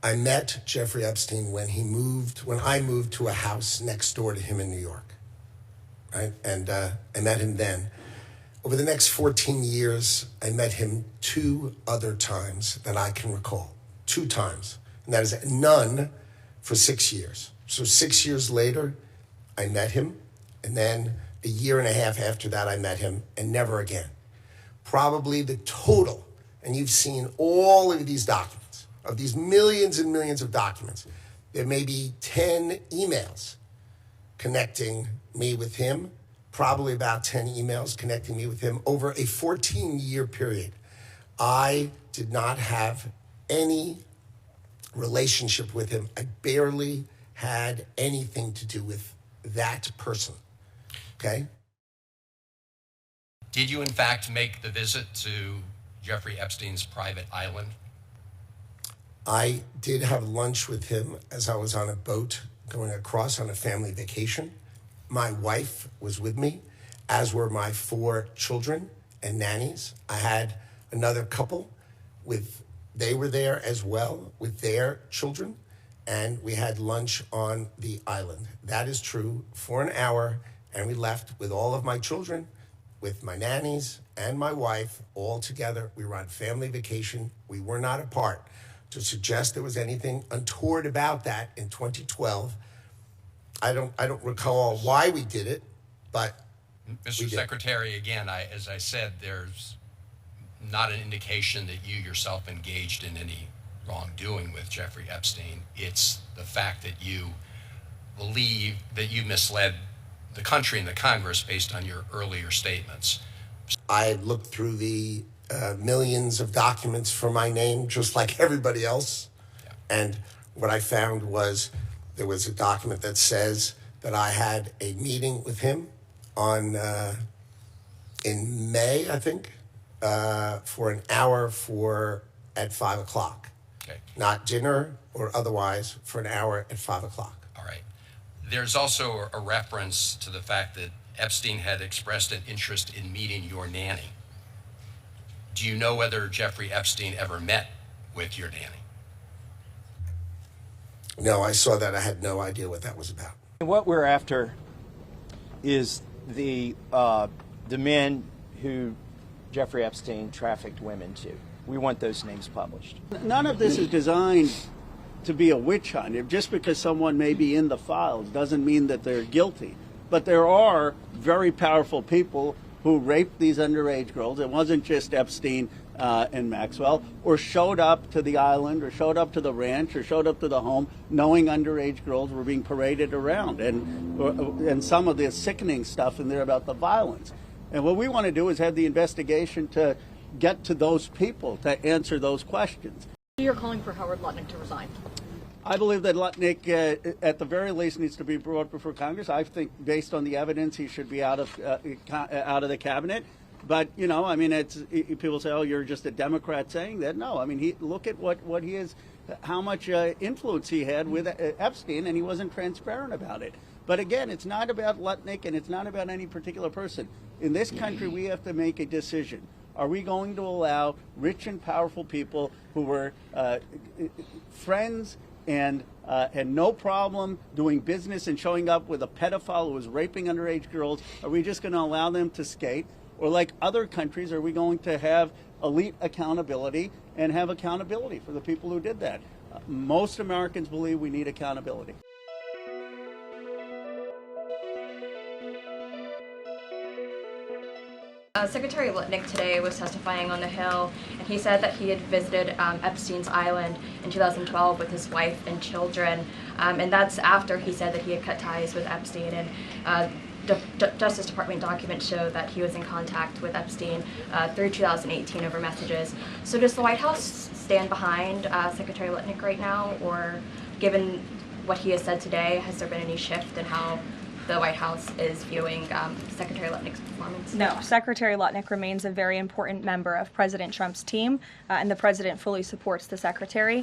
I met Jeffrey Epstein when I moved to a house next door to him in New York, right? And I met him then. Over the next 14 years, I met him 2 other times that I can recall. 2 times. And that is none for 6 years. So 6 years later, I met him. And then a year and a half after that, I met him, and never again. Probably the total, and you've seen all of these documents, of these millions and millions of documents, there may be 10 emails connecting me with him, probably about 10 emails connecting me with him over a 14-year period. I did not have any relationship with him. I barely had anything to do with that person, okay? Did you, in fact, make the visit to Jeffrey Epstein's private island? I did have lunch with him as I was on a boat going across on a family vacation. My wife was with me, as were my 4 children and nannies. I had another couple they were there as well with their children, and we had lunch on the island. That is true, for an hour, and we left with all of my children, with my nannies and my wife, all together. We were on family vacation. We were not apart. To suggest there was anything untoward about that in 2012, I don't recall why we did it, but Mr. Secretary, again, as I said, there's not an indication that you yourself engaged in any wrongdoing with Jeffrey Epstein. It's the fact that you believe that you misled the country and the Congress based on your earlier statements. I looked through the millions of documents for my name, just like everybody else. Yeah. And what I found was there was a document that says that I had a meeting with him in May, I think, for an hour at 5 o'clock. Okay. Not dinner or otherwise, for an hour at 5 o'clock. All right. There's also a reference to the fact that Epstein had expressed an interest in meeting your nanny. Do you know whether Jeffrey Epstein ever met with your nanny? No, I saw that. I had no idea what that was about. What we're after is the men who Jeffrey Epstein trafficked women to. We want those names published. None of this is designed to be a witch hunt. Just because someone may be in the files doesn't mean that they're guilty. But there are very powerful people who raped these underage girls. It wasn't just Epstein and Maxwell, or showed up to the island, or showed up to the ranch, or showed up to the home knowing underage girls were being paraded around, and some of the sickening stuff in there about the violence. And what we want to do is have the investigation to get to those people, to answer those questions. You're calling for Howard Lutnick to resign. I believe that Lutnick, at the very least, needs to be brought before Congress. I think, based on the evidence, he should be out of the cabinet. But I mean, people say, "Oh, you're just a Democrat saying that." No, I mean, look at what he is, how much influence he had with Epstein, and he wasn't transparent about it. But again, it's not about Lutnick, and it's not about any particular person. In this country, we have to make a decision. Are we going to allow rich and powerful people who were friends and had no problem doing business and showing up with a pedophile who was raping underage girls? Are we just going to allow them to skate? Or like other countries, are we going to have elite accountability and have accountability for the people who did that? Most Americans believe we need accountability. Secretary Lutnick today was testifying on the Hill, and he said that he had visited Epstein's Island in 2012 with his wife and children, and that's after he said that he had cut ties with Epstein. And Justice Department documents show that he was in contact with Epstein through 2018 over messages. So does the White House stand behind Secretary Lutnick right now, or given what he has said today, has there been any shift in how the White House is viewing Secretary Lutnick's performance? No, Secretary Lutnick remains a very important member of President Trump's team, and the president fully supports the secretary.